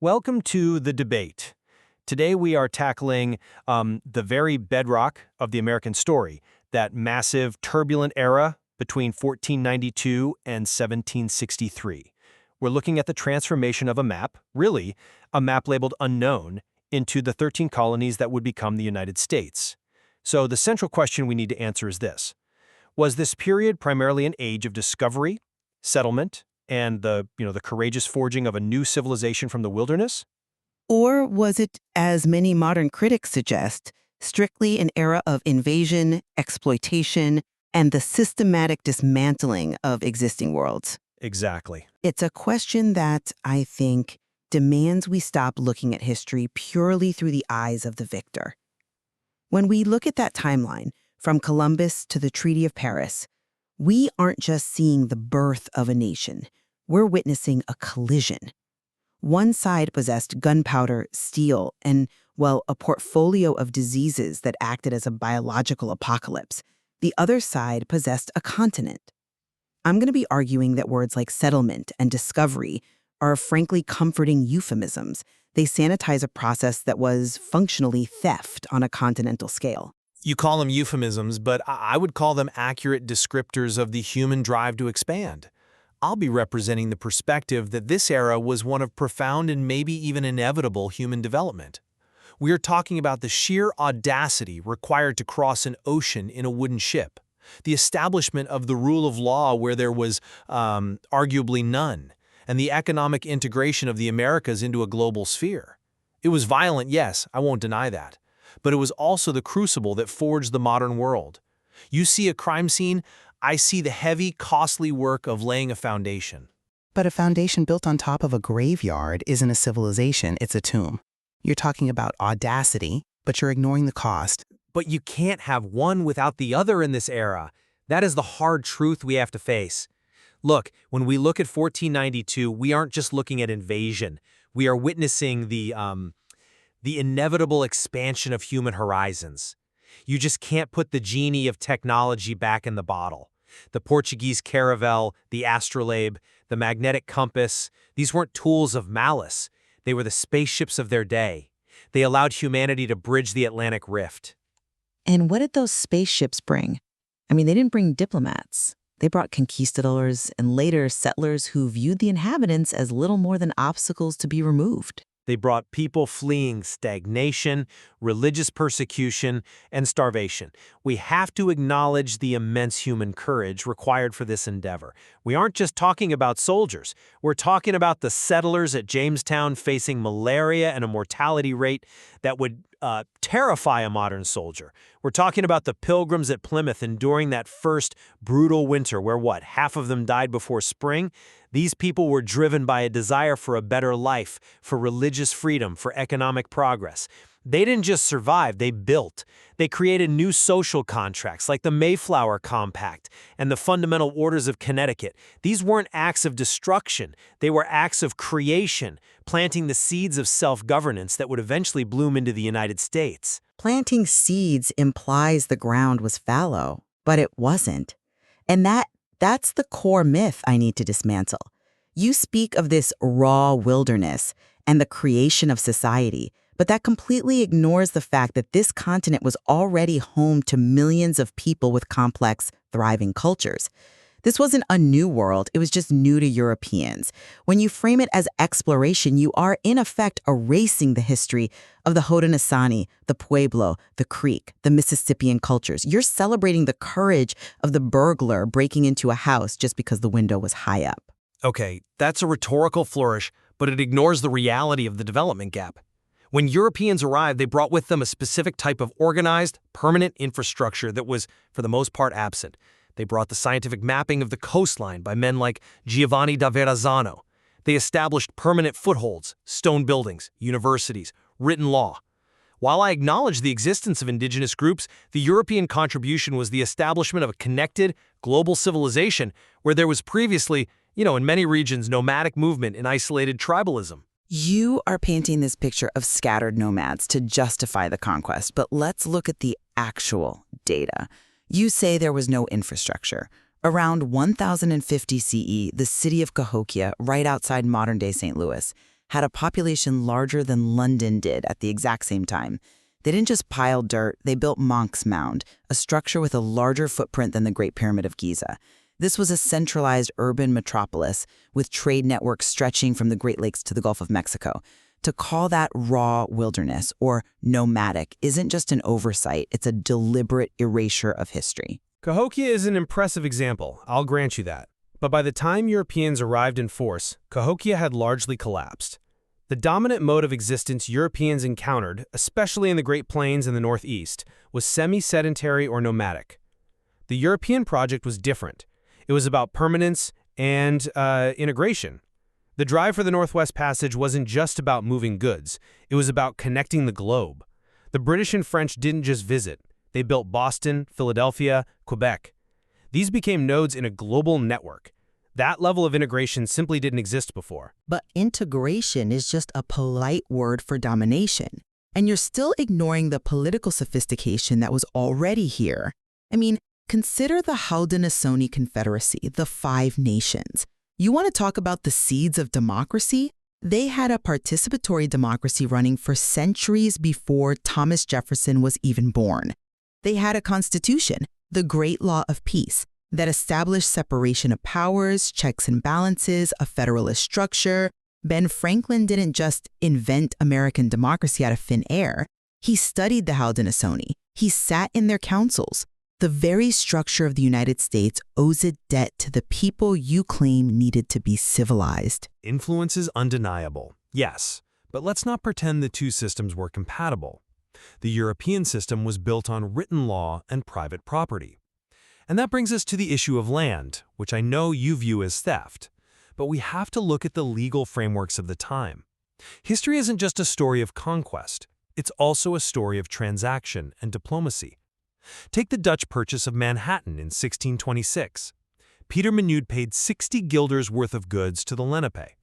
Welcome to The Debate. Today we are tackling the very bedrock of the American story, that massive, turbulent era between 1492 and 1763. We're looking at the transformation of a map, really, a map labeled unknown, into the 13 colonies that would become the United States. So the central question we need to answer is this. Was this period primarily an age of discovery, settlement, and the courageous forging of a new civilization from the wilderness? Or was it, as many modern critics suggest, strictly an era of invasion, exploitation, and the systematic dismantling of existing worlds? Exactly. It's a question that, I think, demands we stop looking at history purely through the eyes of the victor. When we look at that timeline, from Columbus to the Treaty of Paris, we aren't just seeing the birth of a nation. We're witnessing a collision. One side possessed gunpowder, steel, and, well, a portfolio of diseases that acted as a biological apocalypse. The other side possessed a continent. I'm going to be arguing that words like settlement and discovery are frankly comforting euphemisms. They sanitize a process that was functionally theft on a continental scale. You call them euphemisms, but I would call them accurate descriptors of the human drive to expand. I'll be representing the perspective that this era was one of profound and maybe even inevitable human development. We are talking about the sheer audacity required to cross an ocean in a wooden ship, the establishment of the rule of law where there was arguably none, and the economic integration of the Americas into a global sphere. It was violent, yes, I won't deny that, but it was also the crucible that forged the modern world. You see a crime scene, I see the heavy, costly work of laying a foundation. But a foundation built on top of a graveyard isn't a civilization, it's a tomb. You're talking about audacity, but you're ignoring the cost. But you can't have one without the other in this era. That is the hard truth we have to face. Look, when we look at 1492, we aren't just looking at invasion. We are witnessing the inevitable expansion of human horizons. You just can't put the genie of technology back in the bottle. The Portuguese caravel, the astrolabe, the magnetic compass, these weren't tools of malice. They were the spaceships of their day. They allowed humanity to bridge the Atlantic Rift. And what did those spaceships bring? I mean, they didn't bring diplomats. They brought conquistadors and later settlers who viewed the inhabitants as little more than obstacles to be removed. They brought people fleeing stagnation, religious persecution, and starvation. We have to acknowledge the immense human courage required for this endeavor. We aren't just talking about soldiers. We're talking about the settlers at Jamestown facing malaria and a mortality rate that would terrify a modern soldier. We're talking about the pilgrims at Plymouth enduring that first brutal winter where, half of them died before spring? These people were driven by a desire for a better life, for religious freedom, for economic progress. They didn't just survive, they built. They created new social contracts like the Mayflower Compact and the Fundamental Orders of Connecticut. These weren't acts of destruction, they were acts of creation, planting the seeds of self-governance that would eventually bloom into the United States. Planting seeds implies the ground was fallow, but it wasn't. And that's the core myth I need to dismantle. You speak of this raw wilderness and the creation of society, but that completely ignores the fact that this continent was already home to millions of people with complex, thriving cultures. This wasn't a new world, it was just new to Europeans. When you frame it as exploration, you are in effect erasing the history of the Haudenosaunee, the Pueblo, the Creek, the Mississippian cultures. You're celebrating the courage of the burglar breaking into a house just because the window was high up. Okay, that's a rhetorical flourish, but it ignores the reality of the development gap. When Europeans arrived, they brought with them a specific type of organized, permanent infrastructure that was, for the most part, absent. They brought the scientific mapping of the coastline by men like Giovanni da Verrazzano. They established permanent footholds, stone buildings, universities, written law. While I acknowledge the existence of indigenous groups, the European contribution was the establishment of a connected, global civilization where there was previously, in many regions, nomadic movement and isolated tribalism. You are painting this picture of scattered nomads to justify the conquest, but let's look at the actual data. You say there was no infrastructure. Around 1050 CE, the city of Cahokia, right outside modern-day St. Louis, had a population larger than London did at the exact same time. They didn't just pile dirt, they built Monk's Mound, a structure with a larger footprint than the Great Pyramid of Giza. This was a centralized urban metropolis with trade networks stretching from the Great Lakes to the Gulf of Mexico. To call that raw wilderness or nomadic isn't just an oversight, it's a deliberate erasure of history. Cahokia is an impressive example, I'll grant you that. But by the time Europeans arrived in force, Cahokia had largely collapsed. The dominant mode of existence Europeans encountered, especially in the Great Plains and the Northeast, was semi-sedentary or nomadic. The European project was different. It was about permanence and integration. The drive for the Northwest Passage wasn't just about moving goods. It was about connecting the globe. The British and French didn't just visit. They built Boston, Philadelphia, Quebec. These became nodes in a global network. That level of integration simply didn't exist before. But integration is just a polite word for domination. And you're still ignoring the political sophistication that was already here. I mean, consider the Haudenosaunee Confederacy, the Five Nations. You want to talk about the seeds of democracy? They had a participatory democracy running for centuries before Thomas Jefferson was even born. They had a constitution, the Great Law of Peace, that established separation of powers, checks and balances, a federalist structure. Ben Franklin didn't just invent American democracy out of thin air. He studied the Haudenosaunee. He sat in their councils. The very structure of the United States owes a debt to the people you claim needed to be civilized. Influence is undeniable, yes, but let's not pretend the two systems were compatible. The European system was built on written law and private property. And that brings us to the issue of land, which I know you view as theft. But we have to look at the legal frameworks of the time. History isn't just a story of conquest. It's also a story of transaction and diplomacy. Take the Dutch purchase of Manhattan in 1626. Peter Minuit paid 60 guilders worth of goods to the Lenape.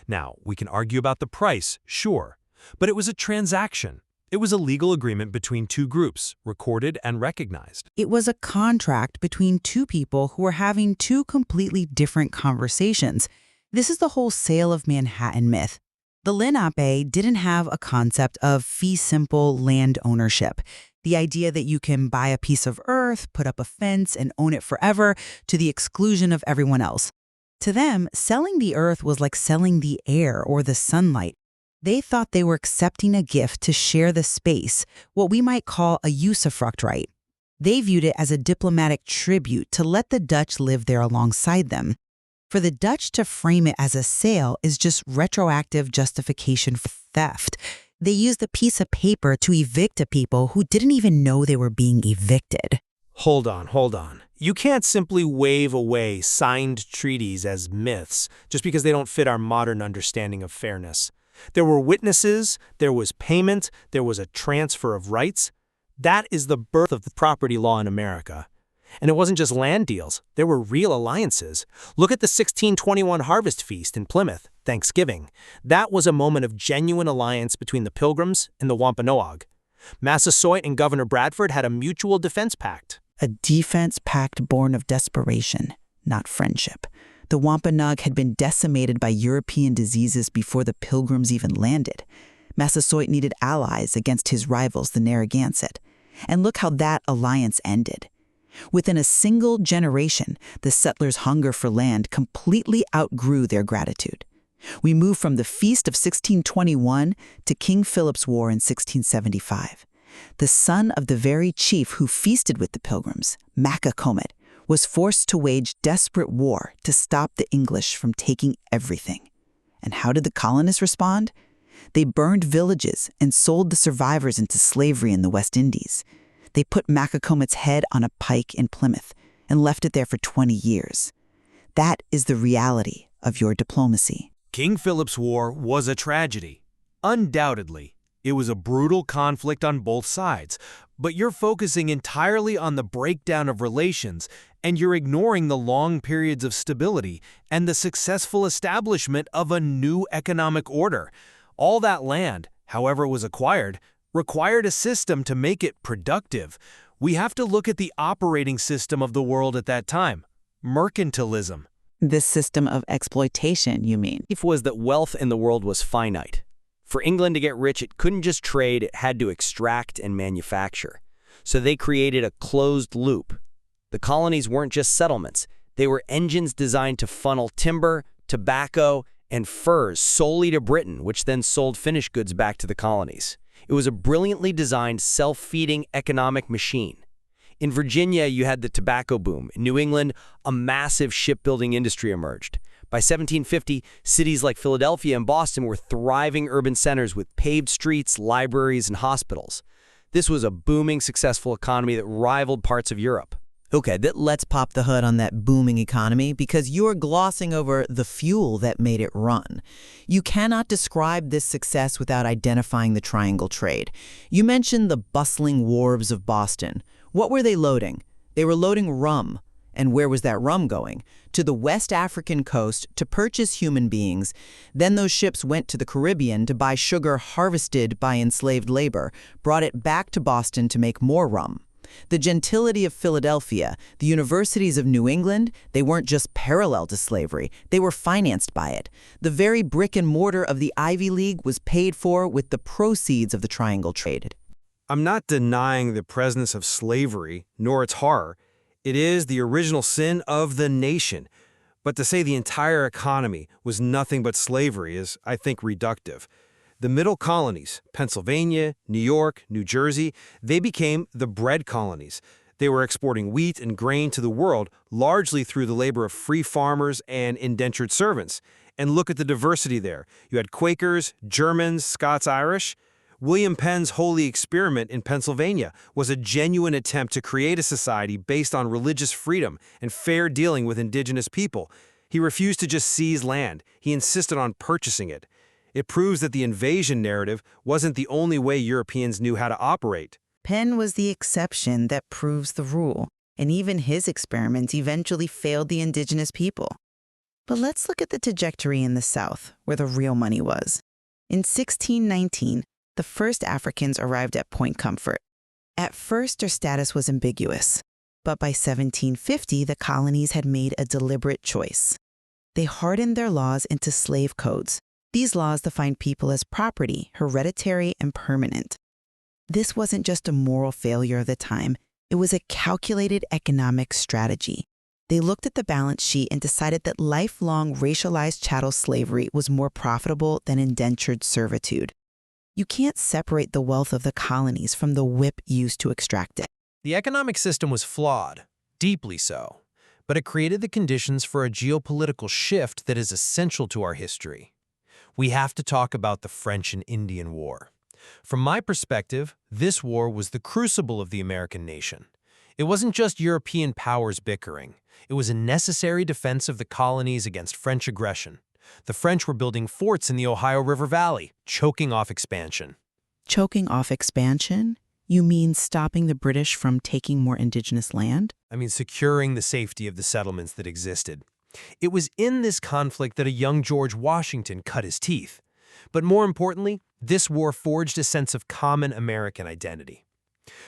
Now, we can argue about the price, sure, but it was a transaction. It was a legal agreement between two groups, recorded and recognized. It was a contract between two people who were having two completely different conversations. This is the whole sale of Manhattan myth. The Lenape didn't have a concept of fee simple land ownership. The idea that you can buy a piece of earth, put up a fence, and own it forever to the exclusion of everyone else. To them, selling the earth was like selling the air or the sunlight. They thought they were accepting a gift to share the space, what we might call a usufruct right. They viewed it as a diplomatic tribute to let the Dutch live there alongside them. For the Dutch to frame it as a sale is just retroactive justification for theft. They used a piece of paper to evict a people who didn't even know they were being evicted. Hold on. You can't simply wave away signed treaties as myths just because they don't fit our modern understanding of fairness. There were witnesses, there was payment, there was a transfer of rights. That is the birth of the property law in America. And it wasn't just land deals, there were real alliances. Look at the 1621 Harvest Feast in Plymouth, Thanksgiving. That was a moment of genuine alliance between the Pilgrims and the Wampanoag. Massasoit and Governor Bradford had a mutual defense pact. A defense pact born of desperation, not friendship. The Wampanoag had been decimated by European diseases before the Pilgrims even landed. Massasoit needed allies against his rivals, the Narragansett. And look how that alliance ended. Within a single generation, the settlers' hunger for land completely outgrew their gratitude. We move from the Feast of 1621 to King Philip's War in 1675. The son of the very chief who feasted with the Pilgrims, Maccomet, was forced to wage desperate war to stop the English from taking everything. And how did the colonists respond? They burned villages and sold the survivors into slavery in the West Indies. They put Maccomet's head on a pike in Plymouth and left it there for 20 years. That is the reality of your diplomacy. King Philip's War was a tragedy. Undoubtedly, it was a brutal conflict on both sides, but you're focusing entirely on the breakdown of relations, and you're ignoring the long periods of stability and the successful establishment of a new economic order. All that land, however it was acquired, required a system to make it productive. We have to look at the operating system of the world at that time, mercantilism. This system of exploitation, you mean? Belief was that wealth in the world was finite. For England to get rich, it couldn't just trade, it had to extract and manufacture. So they created a closed loop. The colonies weren't just settlements. They were engines designed to funnel timber, tobacco, and furs solely to Britain, which then sold finished goods back to the colonies. It was a brilliantly designed, self-feeding economic machine. In Virginia, you had the tobacco boom. In New England, a massive shipbuilding industry emerged. By 1750, cities like Philadelphia and Boston were thriving urban centers with paved streets, libraries, and hospitals. This was a booming, successful economy that rivaled parts of Europe. Okay, let's pop the hood on that booming economy because you're glossing over the fuel that made it run. You cannot describe this success without identifying the triangle trade. You mentioned the bustling wharves of Boston. What were they loading? They were loading rum. And where was that rum going? To the West African coast to purchase human beings. Then those ships went to the Caribbean to buy sugar harvested by enslaved labor, brought it back to Boston to make more rum. The gentility of Philadelphia, the universities of New England, they weren't just parallel to slavery, they were financed by it. The very brick and mortar of the Ivy League was paid for with the proceeds of the triangle trade. I'm not denying the presence of slavery, nor its horror. It is the original sin of the nation. But to say the entire economy was nothing but slavery is, I think, reductive. The middle colonies, Pennsylvania, New York, New Jersey, they became the bread colonies. They were exporting wheat and grain to the world, largely through the labor of free farmers and indentured servants. And look at the diversity there. You had Quakers, Germans, Scots-Irish. William Penn's Holy Experiment in Pennsylvania was a genuine attempt to create a society based on religious freedom and fair dealing with indigenous people. He refused to just seize land. He insisted on purchasing it. It proves that the invasion narrative wasn't the only way Europeans knew how to operate. Penn was the exception that proves the rule, and even his experiments eventually failed the indigenous people. But let's look at the trajectory in the South, where the real money was. In 1619, the first Africans arrived at Point Comfort. At first, their status was ambiguous, but by 1750, the colonies had made a deliberate choice. They hardened their laws into slave codes. These laws defined people as property, hereditary, and permanent. This wasn't just a moral failure of the time, it was a calculated economic strategy. They looked at the balance sheet and decided that lifelong racialized chattel slavery was more profitable than indentured servitude. You can't separate the wealth of the colonies from the whip used to extract it. The economic system was flawed, deeply so, but it created the conditions for a geopolitical shift that is essential to our history. We have to talk about the French and Indian War. From my perspective, this war was the crucible of the American nation. It wasn't just European powers bickering. It was a necessary defense of the colonies against French aggression. The French were building forts in the Ohio River Valley, choking off expansion. Choking off expansion? You mean stopping the British from taking more indigenous land? I mean, securing the safety of the settlements that existed. It was in this conflict that a young George Washington cut his teeth. But more importantly, this war forged a sense of common American identity.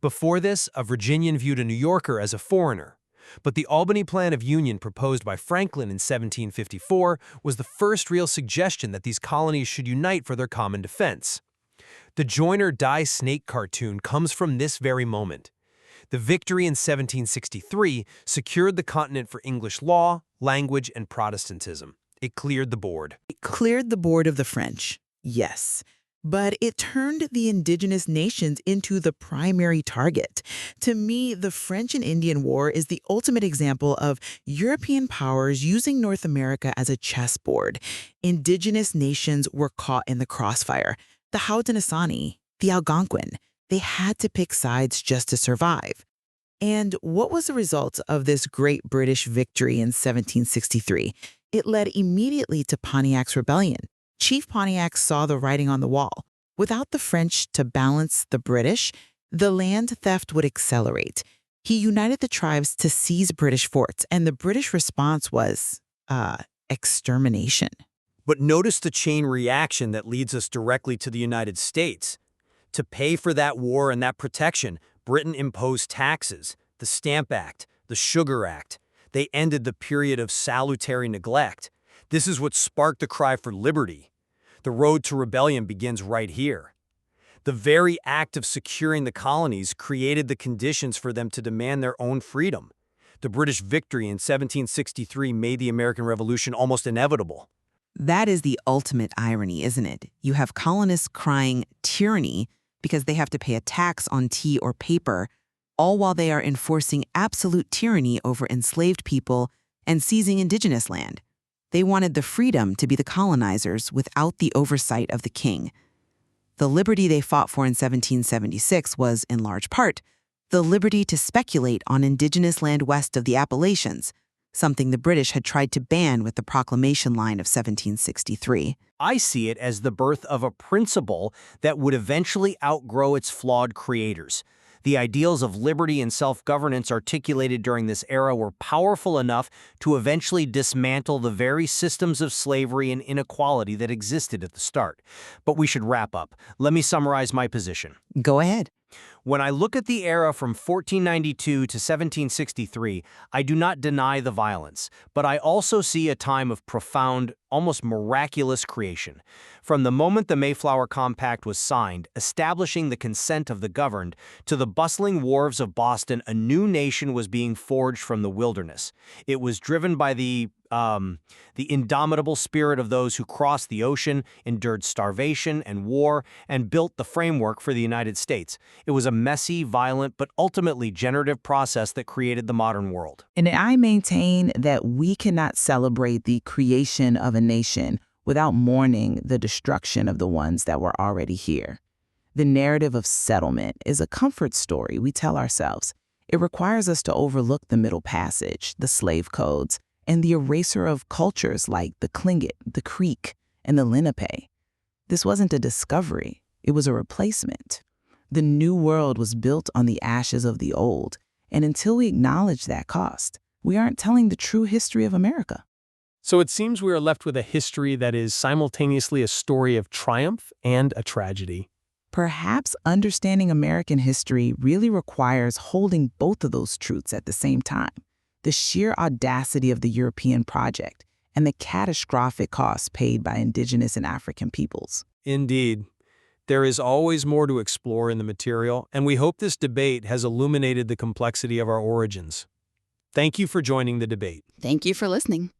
Before this, a Virginian viewed a New Yorker as a foreigner. But the Albany Plan of Union proposed by Franklin in 1754 was the first real suggestion that these colonies should unite for their common defense. The Joiner-die-Snake cartoon comes from this very moment. The victory in 1763 secured the continent for English law, language, and Protestantism. It cleared the board. It cleared the board of the French, yes. But it turned the indigenous nations into the primary target. To me, the French and Indian War is the ultimate example of European powers using North America as a chessboard. Indigenous nations were caught in the crossfire. The Haudenosaunee, the Algonquin, they had to pick sides just to survive. And what was the result of this great British victory in 1763? It led immediately to Pontiac's rebellion. Chief Pontiac saw the writing on the wall. Without the French to balance the British, the land theft would accelerate. He united the tribes to seize British forts, and the British response was, extermination. But notice the chain reaction that leads us directly to the United States. To pay for that war and that protection, Britain imposed taxes, the Stamp Act, the Sugar Act. They ended the period of salutary neglect. This is what sparked the cry for liberty. The road to rebellion begins right here. The very act of securing the colonies created the conditions for them to demand their own freedom. The British victory in 1763 made the American Revolution almost inevitable. That is the ultimate irony, isn't it? You have colonists crying tyranny because they have to pay a tax on tea or paper, all while they are enforcing absolute tyranny over enslaved people and seizing indigenous land. They wanted the freedom to be the colonizers without the oversight of the king. The liberty they fought for in 1776 was, in large part, the liberty to speculate on indigenous land west of the Appalachians, something the British had tried to ban with the Proclamation Line of 1763. I see it as the birth of a principle that would eventually outgrow its flawed creators. The ideals of liberty and self-governance articulated during this era were powerful enough to eventually dismantle the very systems of slavery and inequality that existed at the start. But we should wrap up. Let me summarize my position. Go ahead. When I look at the era from 1492 to 1763, I do not deny the violence, but I also see a time of profound, almost miraculous creation. From the moment the Mayflower Compact was signed, establishing the consent of the governed, to the bustling wharves of Boston, a new nation was being forged from the wilderness. It was driven by the indomitable spirit of those who crossed the ocean, endured starvation and war, and built the framework for the United States. It was a messy, violent, but ultimately generative process that created the modern world. And I maintain that we cannot celebrate the creation of a nation without mourning the destruction of the ones that were already here. The narrative of settlement is a comfort story we tell ourselves. It requires us to overlook the Middle Passage, the slave codes, and the eraser of cultures like the Tlingit, the Creek, and the Lenape. This wasn't a discovery, it was a replacement. The new world was built on the ashes of the old, and until we acknowledge that cost, we aren't telling the true history of America. So it seems we are left with a history that is simultaneously a story of triumph and a tragedy. Perhaps understanding American history really requires holding both of those truths at the same time. The sheer audacity of the European project and the catastrophic costs paid by indigenous and African peoples. Indeed. There is always more to explore in the material, and we hope this debate has illuminated the complexity of our origins. Thank you for joining the debate. Thank you for listening.